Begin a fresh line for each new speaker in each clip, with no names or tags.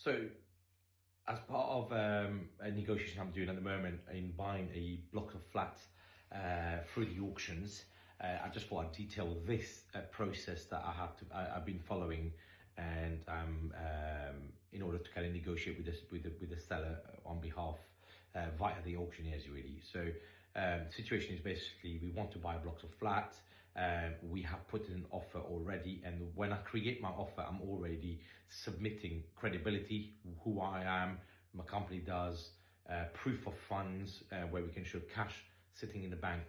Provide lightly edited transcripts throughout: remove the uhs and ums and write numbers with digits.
So, as part of a negotiation I'm doing at the moment in buying a block of flats through the auctions, I just thought I'd detail this process that I've been following, and in order to kind of negotiate with the seller on behalf via the auctioneers, really. So, the situation is basically we want to buy blocks of flats. We have put in an offer already, and when I create my offer, I'm already submitting credibility, who I am, my company does, proof of funds, where we can show cash sitting in the bank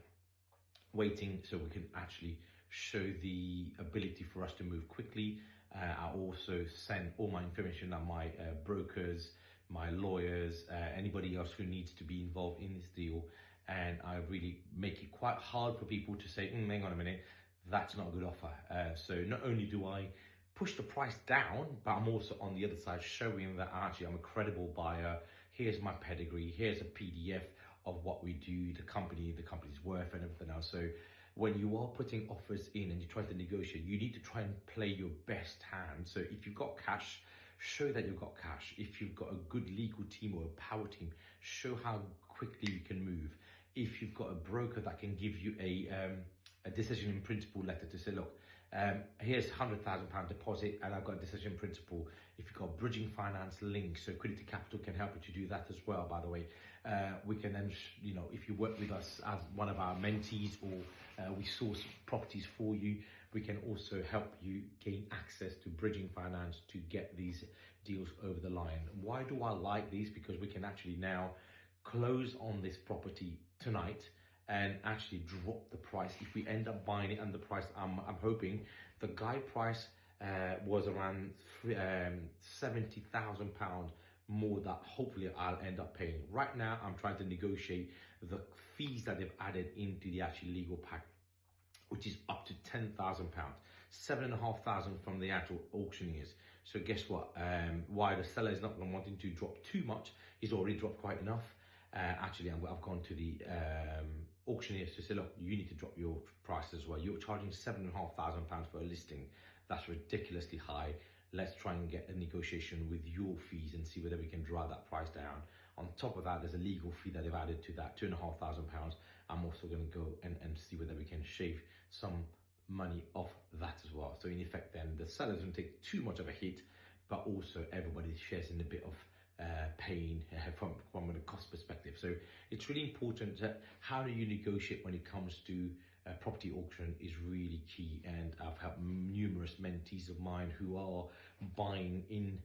waiting, so we can actually show the ability for us to move quickly. I also send all my information on my brokers, my lawyers, anybody else who needs to be involved in this deal. And I really make it quite hard for people to say, hang on a minute, that's not a good offer. So not only do I push the price down, but I'm also on the other side showing that actually I'm a credible buyer. Here's my pedigree, here's a PDF of what we do, the company's worth and everything else. So when you are putting offers in and you try to negotiate, you need to try and play your best hand. So if you've got cash, show that you've got cash. If you've got a good legal team or a power team, show how quickly you can move. If you've got a broker that can give you a decision in principle letter to say, look, here's £100,000 deposit and I've got a decision in principle. If you've got bridging finance links, so Quiddity Capital can help you to do that as well, by the way. We can then, if you work with us as one of our mentees, or we source properties for you, we can also help you gain access to bridging finance to get these deals over the line. Why do I like these? Because we can actually now close on this property tonight and actually drop the price. If we end up buying it under price, I'm hoping the guide price was around £70,000 more that hopefully I'll end up paying. Right now, I'm trying to negotiate the fees that they've added into the actual legal pack, which is up to £10,000, £7,500 from the actual auctioneers. So guess what? Why the seller is not wanting to drop too much, he's already dropped quite enough. Actually, I've gone to the auctioneers to say, look, you need to drop your price as well. You're charging £7,500 for a listing. That's ridiculously high. Let's try and get a negotiation with your fees and see whether we can drive that price down. On top of that, there's a legal fee that they've added to that, £2,500. I'm also going to go and see whether we can shave some money off that as well. So in effect, then the seller doesn't take too much of a hit, but also everybody shares in a bit of pain from a cost perspective. So it's really important that how do you negotiate when it comes to property auction is really key. And I've had numerous mentees of mine who are buying in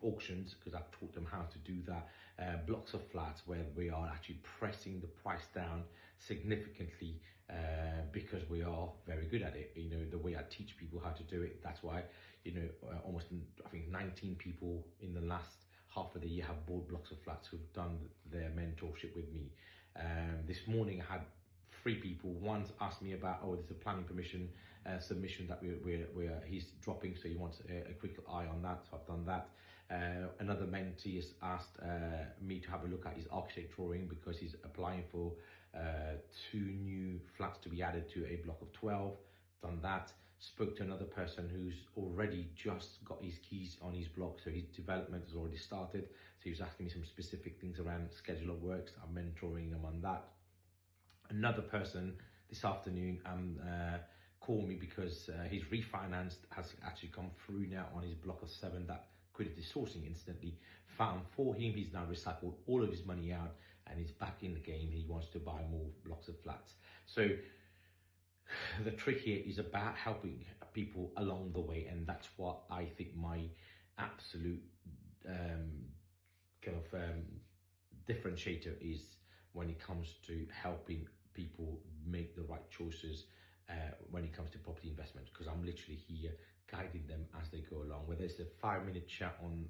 auctions, because I've taught them how to do that, blocks of flats where we are actually pressing the price down significantly, because we are very good at it. The way I teach people how to do it, that's why, almost, I think 19 people in the last half of the year have bought blocks of flats who've done their mentorship with me. This morning I had 3 people. One's asked me about, there's a planning permission submission that he's dropping, so he wants a quick eye on that, so I've done that. Another mentee has asked me to have a look at his architect drawing because he's applying for 2 new flats to be added to a block of 12. Done that. Spoke to another person who's already just got his keys on his block, so his development has already started. So he was asking me some specific things around schedule of works. I'm mentoring him on that. Another person this afternoon called me because his refinance has actually come through now on his block of 7 that Quiddity sourcing instantly found for him. He's now recycled all of his money out and he's back in the game. He wants to buy more blocks of flats. So the trick here is about helping people along the way, and that's what I think my absolute differentiator is when it comes to helping people make the right choices when it comes to property investment, because I'm literally here guiding them as they go along, whether it's a 5-minute chat on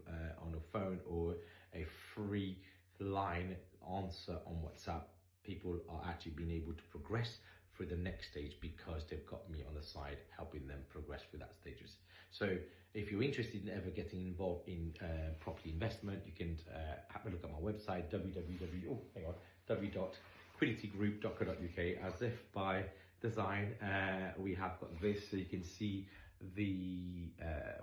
a phone or a free line answer on WhatsApp. People are actually being able to progress through the next stage because they've got me on the side helping them progress through that stages. So if you're interested in ever getting involved in property investment, you can have a look at my website, www.quidditygroup.co.uk. As if by design, we have got this, so you can see the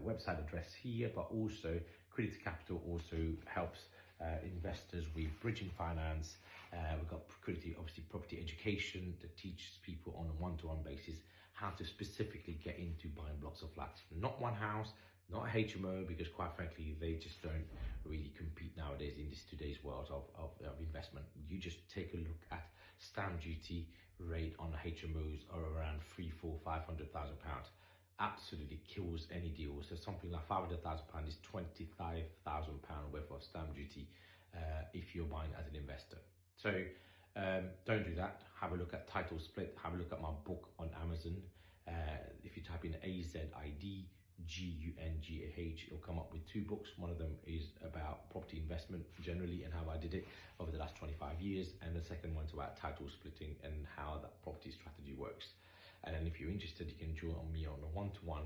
website address here, but also Quiddity Capital also helps investors with bridging finance. We've got Quiddity, obviously property education, that teaches people on a one-to-one basis how to specifically get into buying blocks of flats. Not one house, not a HMO, because quite frankly, they just don't really compete nowadays in this today's world of investment. You just take a look at stamp duty rate on HMOs are around £300,000-500,000. Absolutely kills any deal. So something like £500,000 is £25,000 worth of stamp duty if you're buying as an investor. So don't do that. Have a look at Title Split. Have a look at my book on Amazon. If you type in AZID GUNGAH, it'll come up with 2 books. One of them is about property investment generally and how I did it over the last 25 years, and the second one's about title splitting and how that property strategy works. And then if you're interested, you can join me on a one-to-one,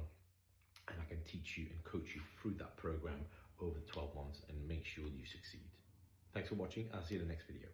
and I can teach you and coach you through that program over 12 months and make sure you succeed. Thanks for watching. I'll see you in the next video.